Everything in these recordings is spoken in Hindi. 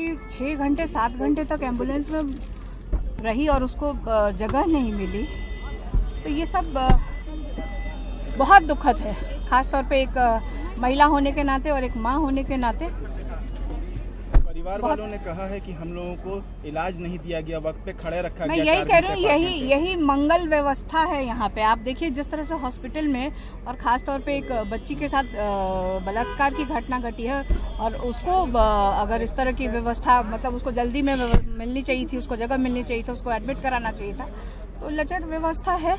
कि 6 घंटे 7 घंटे तक एम्बुलेंस में रही और उसको जगह नहीं मिली, तो ये सब बहुत दुखद है, खास तौर पे एक महिला होने के नाते और एक माँ होने के नाते। परिवार वालों ने कहा है कि हम लोगों को इलाज नहीं दिया गया, वक्त पे खड़े रखा गया। मैं यही कह रही हूँ, यही मंगल व्यवस्था है यहाँ पे। आप देखिए जिस तरह से हॉस्पिटल में और खास तौर पे एक बच्ची के साथ बलात्कार की घटना घटी है और उसको अगर इस तरह की व्यवस्था, मतलब उसको जल्दी में मिलनी चाहिए थी, उसको जगह मिलनी चाहिए थी, उसको एडमिट कराना चाहिए था, तो लचर व्यवस्था है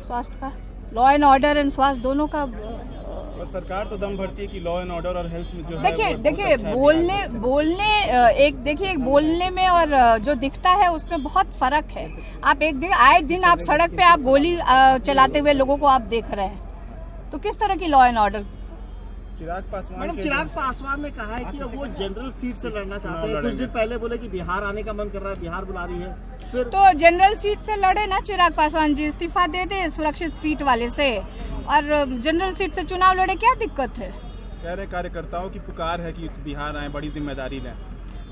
स्वास्थ्य का, लॉ एंड ऑर्डर एंड स्वास्थ्य दोनों का। और सरकार तो दम भरती है कि लॉ एंड ऑर्डर और हेल्थ में जो है देखिए एक बोलने में और जो दिखता है उसमें बहुत फर्क है। आप आए दिन आप सड़क पे आप गोली चलाते हुए लोगों को आप देख रहे हैं, तो किस तरह की law and order. Chirag Paswan ने कहा है कि वो जनरल सीट से लड़ना चाहते हैं। कुछ दिन पहले बोले कि बिहार आने का मन कर रहा है, बिहार बुला रही है। फिर तो जनरल सीट से लड़े ना चिराग पासवान जी, इस्तीफा दे दे सुरक्षित सीट वाले से और जनरल सीट से चुनाव लड़े, क्या दिक्कत है। कह रहे कार्यकर्ताओं की पुकार है कि बिहार आए, बड़ी जिम्मेदारी लें।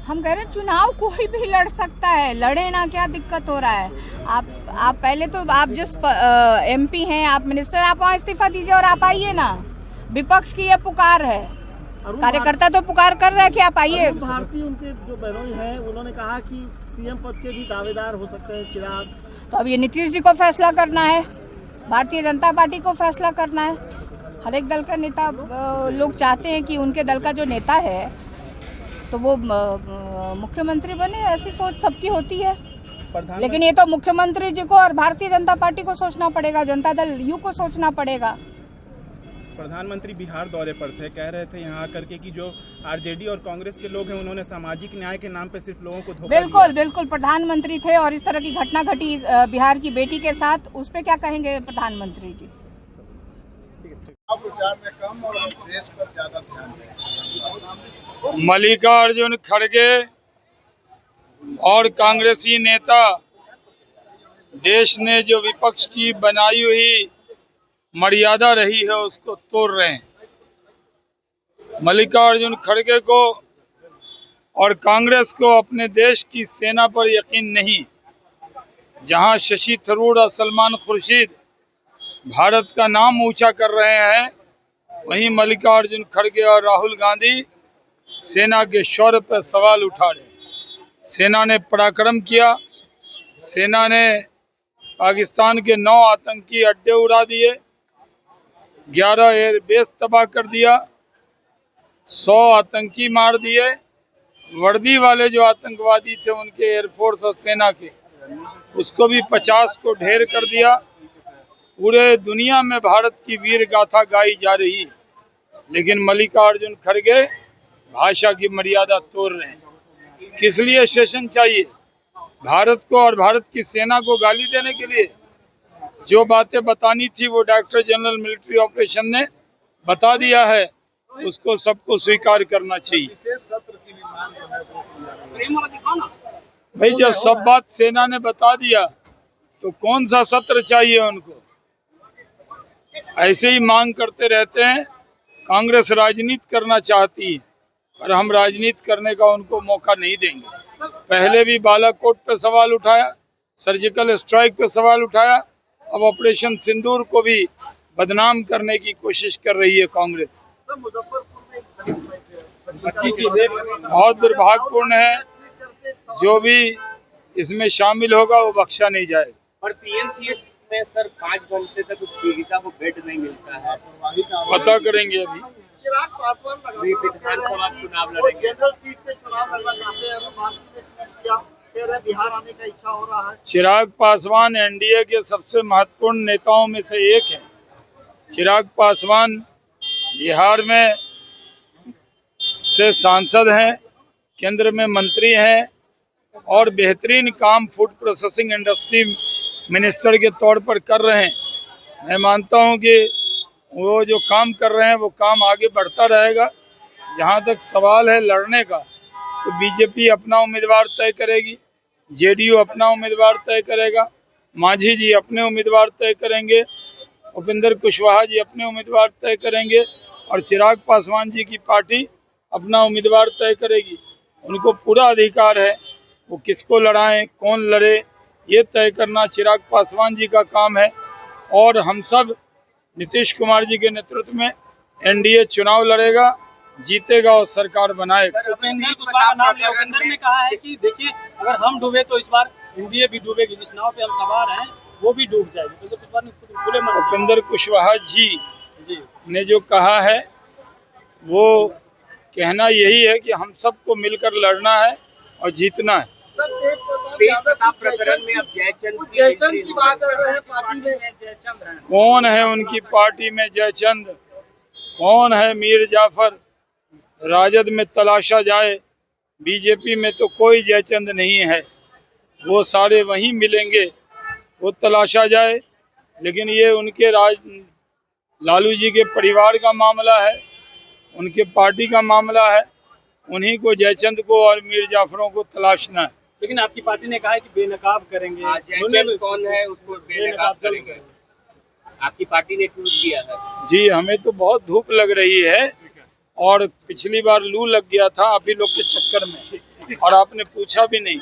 हम कह रहे हैं चुनाव कोई भी लड़ सकता है, लड़े ना, क्या दिक्कत हो रहा है। आप पहले तो आप जिस MP हैं, आप मिनिस्टर, आप वहाँ इस्तीफा दीजिए और आप आइए ना। विपक्ष की यह पुकार है, कार्यकर्ता तो पुकार कर रहे हैं कि आप आइए। भारतीय उनके जो बहनोई हैं उन्होंने कहा कि CM पद के भी दावेदार हो सकते हैं चिराग। तो अब ये नीतीश जी को फैसला करना है, भारतीय जनता पार्टी को फैसला करना है। हर एक दल का नेता, लोग चाहते हैं कि उनके दल का जो नेता है तो वो मुख्यमंत्री बने, ऐसी सोच सबकी होती है। लेकिन ये तो मुख्यमंत्री जी को और भारतीय जनता पार्टी को सोचना पड़ेगा, जनता दल यू को सोचना पड़ेगा। प्रधानमंत्री बिहार दौरे पर थे, कह रहे थे यहाँ आकर के कि जो RJD और कांग्रेस के लोग हैं उन्होंने सामाजिक न्याय के नाम पे सिर्फ लोगों को धोखा दिया। बिल्कुल प्रधानमंत्री थे और इस तरह की घटना घटी बिहार की बेटी के साथ, उस पे क्या कहेंगे प्रधानमंत्री जी। प्रचार में कम और देश पर ज्यादा ध्यान। मल्लिकार्जुन खड़गे और कांग्रेसी नेता देश ने जो विपक्ष की बनाई हुई मर्यादा रही है उसको तोड़ रहे हैं। मल्लिकार्जुन खड़गे को और कांग्रेस को अपने देश की सेना पर यकीन नहीं। जहां शशि थरूर और सलमान खुर्शीद भारत का नाम ऊंचा कर रहे हैं, वहीं मल्लिकार्जुन खड़गे और राहुल गांधी सेना के शौर्य पर सवाल उठा रहे। सेना ने पराक्रम किया, सेना ने पाकिस्तान के 9 आतंकी अड्डे उड़ा दिए, 11 एयरबेस तबाह कर दिया, 100 आतंकी मार दिए। वर्दी वाले जो आतंकवादी थे उनके एयरफोर्स और सेना के, उसको भी 50 को ढेर कर दिया। पूरे दुनिया में भारत की वीर गाथा गाई जा रही है, लेकिन मल्लिकार्जुन खड़गे भाषा की मर्यादा तोड़ रहे हैं। किस लिए सेशन चाहिए? भारत को और भारत की सेना को गाली देने के लिए? जो बातें बतानी थी वो डायरेक्टर जनरल मिलिट्री ऑपरेशन ने बता दिया है, उसको सबको स्वीकार करना चाहिए। भाई जब सब बात सेना ने बता दिया तो कौन सा सत्र चाहिए उनको? ऐसे ही मांग करते रहते हैं। कांग्रेस राजनीति करना चाहती है और हम राजनीति करने का उनको मौका नहीं देंगे। पहले भी बालाकोट पे सवाल उठाया, सर्जिकल स्ट्राइक पे सवाल उठाया, अब ऑपरेशन सिंदूर को भी बदनाम करने की कोशिश कर रही है कांग्रेस। बहुत दुर्भाग्यपूर्ण है, जो भी इसमें शामिल होगा वो बख्शा नहीं जाएगा। और PMCH में सर 5 घंटे तक उस पीड़िता को बेड नहीं मिलता है, पता करेंगे अभी। चिराग पासवान विधानसभा चुनाव लड़ेंगे, जनरल सीट से चुनाव लड़ना चाहते हैं, बिहार आने का इच्छा हो रहा है। चिराग पासवान NDA के सबसे महत्वपूर्ण नेताओं में से एक है। चिराग पासवान बिहार में से सांसद हैं, केंद्र में मंत्री हैं और बेहतरीन काम फूड प्रोसेसिंग इंडस्ट्री मिनिस्टर के तौर पर कर रहे हैं। मैं मानता हूं कि वो जो काम कर रहे हैं वो काम आगे बढ़ता रहेगा। जहां तक सवाल है लड़ने का, तो BJP अपना उम्मीदवार तय करेगी, JDU अपना उम्मीदवार तय करेगा, मांझी जी अपने उम्मीदवार तय करेंगे, उपेंद्र कुशवाहा जी अपने उम्मीदवार तय करेंगे और चिराग पासवान जी की पार्टी अपना उम्मीदवार तय करेगी। उनको पूरा अधिकार है, वो किसको लड़ाएं, कौन लड़े, ये तय करना चिराग पासवान जी का काम है। और हम सब नीतीश कुमार जी के नेतृत्व में एनडीए चुनाव लड़ेगा, जीतेगा और सरकार बनाएगा। उपेंद्र कुशवाहा का नाम लिया, उपेंद्र ने कहा है कि देखिए अगर हम डूबे तो इस बार एनडीए भी डूबेगी, जिस नाव पे हम सवार हैं वो भी डूब जाएगी। उपेंद्र कुशवाहा ने खुद खुले मन से उपेंद्र कुशवाहा जी ने जो कहा है वो कहना यही है कि हम सबको मिलकर लड़ना है और जीतना है। तेज प्रताप प्रकरण में अब जयचंद की बात कर रहे हैं पार्टी में। कौन है उनकी पार्टी में जयचंद, कौन है मीर जाफर? राजद में तलाशा जाए, बीजेपी में तो कोई जयचंद नहीं है, वो सारे वहीं मिलेंगे, वो तलाशा जाए। लेकिन ये उनके लालू जी के परिवार का मामला है, उनके पार्टी का मामला है, उन्हीं को जयचंद को और मीर जाफरों को तलाशना है। लेकिन आपकी पार्टी ने कहा है कि बेनकाब करेंगे। जयचंद कौन है उसको बेनकाब करेंगे, आपकी पार्टी ने ट्वीट किया है। जी, हमें तो बहुत धूप लग रही है और पिछली बार लू लग गया था आप ही लोग के चक्कर में, और आपने पूछा भी नहीं।